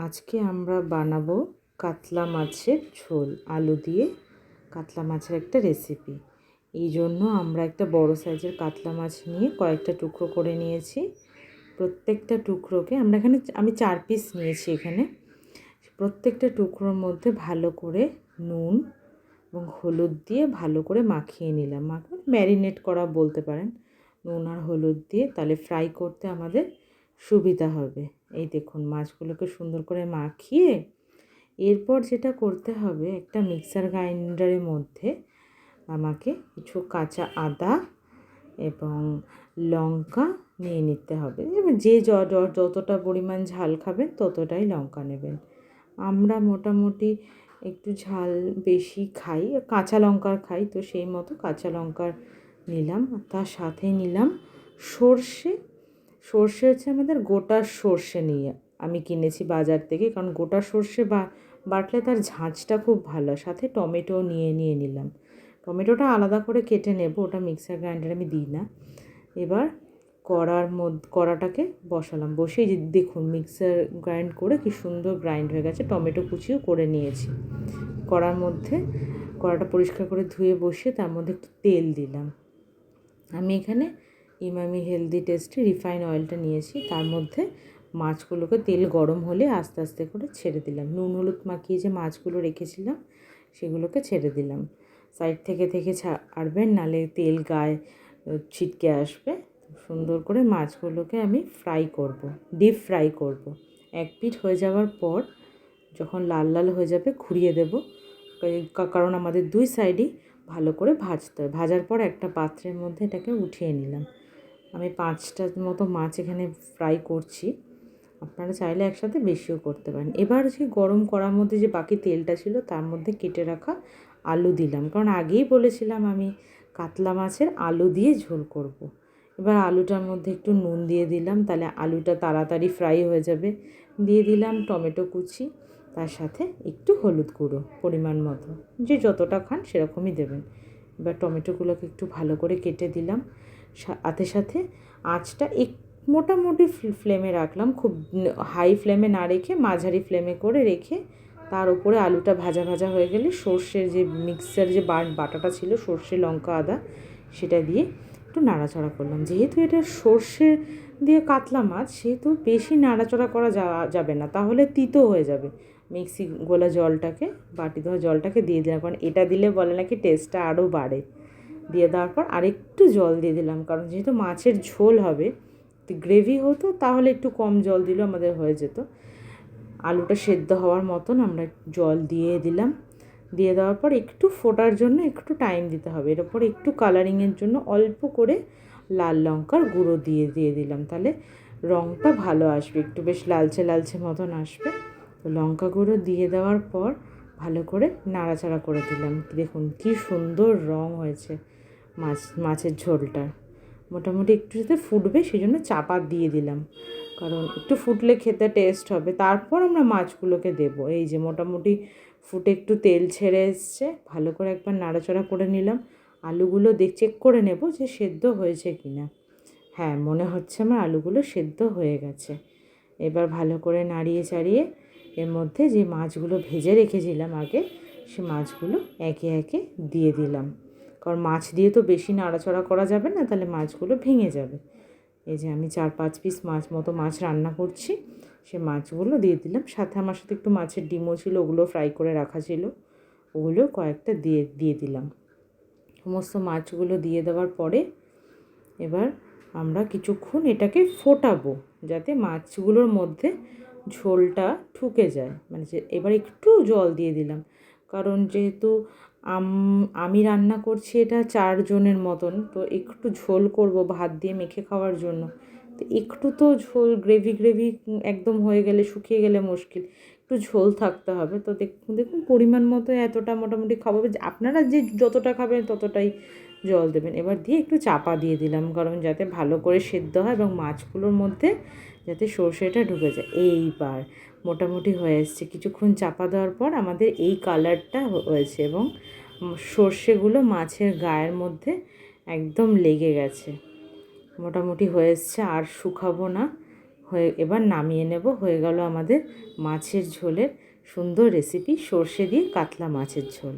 আজকে আমরা বানাবো কাতলা মাছের ঝোল, আলু দিয়ে কাতলা মাছের একটা রেসিপি। এই জন্য আমরা একটা বড় সাইজের কাতলা মাছ নিয়ে কয়েকটা টুকরো করে নিয়েছি। প্রত্যেকটা টুকরোকে আমি 4 পিস নিয়েছি এখানে। প্রত্যেকটা টুকরোর মধ্যে ভালো করে নুন এবং হলুদ দিয়ে ভালো করে মাখিয়ে নিলাম। ম্যারিনেট করা বলতে পারেন, নুন আর হলুদ দিয়ে, তাহলে ফ্রাই করতে আমাদের সুবিধা হবে। এই দেখুন, মাছগুলোকে সুন্দর করে মাখিয়ে এরপর যেটা করতে হবে, একটা মিক্সার গ্রাইন্ডারের মধ্যে আমাকে কিছু কাঁচা আদা এবং লঙ্কা নিয়ে নিতে হবে। এবার যে যতটা পরিমাণ ঝাল খাবেন ততটাই লঙ্কা নেবেন। আমরা মোটামুটি একটু ঝাল বেশি খাই, কাঁচা লঙ্কার খাই, তো সেই মতো কাঁচা লঙ্কার নিলাম। তার সাথে নিলাম সর্ষে। সর্ষে হচ্ছে আমাদের গোটা সর্ষে নিয়ে আমি কিনেছি বাজার থেকে, কারণ গোটা সর্ষে বাটলে তার ঝাঁঝটা খুব ভালো। সাথে টমেটো নিয়ে নিলাম। টমেটোটা আলাদা করে কেটে নেব, ওটা মিক্সার গ্রাইন্ডারে আমি দিই না। এবার কড়াটাকে বসালাম, বসিয়ে দেখুন মিক্সার গ্রাইন্ড করে কি সুন্দর গ্রাইন্ড হয়ে গেছে। টমেটো কুচিও করে নিয়েছি। কড়াটা পরিষ্কার করে ধুয়ে বসিয়ে তার মধ্যে একটু তেল দিলাম। আমি এখানে ইমামি হেলদি টেস্টি রিফাইন অয়েলটা নিয়েছি। তার মধ্যে মাছগুলোকে তেল গরম হলে আস্তে আস্তে করে ছেড়ে দিলাম। নুন হলুদ মাখিয়ে যে মাছগুলো রেখেছিলাম সেগুলোকে ছেড়ে দিলাম। সাইড থেকে ছাড়বেন, নালে তেল গায়ে ছিটকে আসবে। সুন্দর করে মাছগুলোকে আমি ডিপ ফ্রাই করব। এক পিঠ হয়ে যাওয়ার পর যখন লাল লাল হয়ে যাবে ঘুরিয়ে দেব, কারণ আমাদের দুই সাইডই ভালো করে ভাজতে হবে। ভাজার পর একটা পাত্রের মধ্যে এটাকে উঠিয়ে নিলাম। আমি 5টার মতো মাছ এখানে ফ্রাই করছি, আপনারা চাইলে একসাথে বেশিও করতে পারেন। এবার যে গরম করার মধ্যে যে বাকি তেলটা ছিল তার মধ্যে কেটে রাখা আলু দিলাম, কারণ আগেই বলেছিলাম আমি কাতলা মাছের আলু দিয়ে ঝোল করব। এবার আলুটার মধ্যে একটু নুন দিয়ে দিলাম, তাহলে আলুটা তাড়াতাড়ি ফ্রাই হয়ে যাবে। দিয়ে দিলাম টমেটো কুচি, তার সাথে একটু হলুদ গুঁড়ো পরিমাণ মতো, যে যতটা খান সেরকমই দেবেন। এবার টমেটোগুলোকে একটু ভালো করে কেটে দিলাম। সাথে আঁচটা মোটামুটি ফ্লেমে রাখলাম, খুব হাই ফ্লেমে না রেখে মাঝারি ফ্লেমে করে রেখে তার উপরে আলুটা ভাজা ভাজা হয়ে গেলে সর্ষের যে মিক্সার যে বাটাটা ছিল, সর্ষে লঙ্কা আদা, সেটা দিয়ে একটু নাড়াচাড়া করলাম। যেহেতু এটা সর্ষে দিয়ে কাতলা মাছ, সেহেতু বেশি নাড়াচাড়া করা যাবে না, তাহলে তিতো হয়ে যাবে। মিক্সি গোলা জলটাকে, বাটি ধোয়া জলটাকে দিয়ে দিলাম, কারণ এটা দিলে বলে নাকি টেস্টটা আরও বাড়ে। দিয়ে দেওয়ার পর আরেকটু জল দিয়ে দিলাম, কারণ যেহেতু মাছের ঝোল হবে, গ্রেভি হতো তাহলে একটু কম জল দিলেও আমাদের হয়ে যেত। আলুটা সেদ্ধ হওয়ার মতন আমরা জল দিয়ে দিলাম। দিয়ে দেওয়ার পর একটু ফোটার জন্য একটু টাইম দিতে হবে। এর ওপর একটু কালারিংয়ের জন্য অল্প করে লাল লঙ্কার গুঁড়ো দিয়ে দিলাম, তাহলে রঙটা ভালো আসবে, একটু বেশ লালচে লালচে মতন আসবে। তো লঙ্কা গুঁড়ো দিয়ে দেওয়ার পর ভালো করে নাড়াচাড়া করে দিলাম। দেখুন কি সুন্দর রঙ হয়েছে মাছের ঝোলটা। মোটামুটি একটু যাতে ফুটবে সেই জন্য চাপা দিয়ে দিলাম, কারণ একটু ফুটলে খেতে টেস্ট হবে। তারপর আমরা মাছগুলোকে দেব। এই যে মোটামুটি ফুটে একটু তেল ছেড়ে এসছে, ভালো করে একবার নাড়াচাড়া করে নিলাম। আলুগুলো চেক করে নেব যে সেদ্ধ হয়েছে কি না। হ্যাঁ, মনে হচ্ছে আমার আলুগুলো সেদ্ধ হয়ে গেছে। এবার ভালো করে নাড়িয়ে চাড়িয়ে এর মধ্যে যে মাছগুলো ভেজে রেখেছিলাম আগে, সে মাছগুলো একে একে দিয়ে দিলাম, কারণ মাছ দিয়ে তো বেশি নাড়াচাড়া করা যাবে না, তাহলে মাছগুলো ভেঙে যাবে। এই যে আমি 4-5 পিস মাছ রান্না করছি, সে মাছগুলো দিয়ে দিলাম। আমার সাথে একটু মাছের ডিমও ছিল, ওগুলো ফ্রাই করে রাখা ছিল, ওগুলো কয়েকটা দিয়ে দিলাম। সমস্ত মাছগুলো দিয়ে দেওয়ার পরে এবার আমরা কিছুক্ষণ এটাকে ফোটাবো, যাতে মাছগুলোর মধ্যে ঝোলটা ঢুকে যায়। এবার একটু জল দিয়ে দিলাম, কারণ যেহেতু আমি রান্না করছি এটা 4 জনের মতন, তো একটু ঝোল করব ভাত দিয়ে মেখে খাওয়ার জন্য। তো একটু তো ঝোল, গ্রেভি একদম হয়ে গেলে, শুকিয়ে গেলে মুশকিল, একটু ঝোল থাকতে হবে। তো দেখুন পরিমাণ মতো এতটা মোটামুটি খাবো, আপনারা যে যতটা খাবেন ততটাই জল দেবেন। এবার দিয়ে একটু চাপা দিয়ে দিলাম, কারণ যাতে ভালো করে সেদ্ধ হয় এবং মাছগুলোর মধ্যে যাতে সর্ষেটা ঢুকে যায়। এইবার মোটামুটি হয়ে এসছে। কিছুক্ষণ চাপা দেওয়ার পর আমাদের এই কালারটা হয়েছে এবং সর্ষেগুলো মাছের গায়ের মধ্যে একদম লেগে গেছে। মোটামুটি হয়ে এসছে, আর শুকাবো না, এবার নামিয়ে নেব। হয়ে গেল আমাদের মাছের ঝোলের সুন্দর রেসিপি, সর্ষে দিয়ে কাতলা মাছের ঝোল।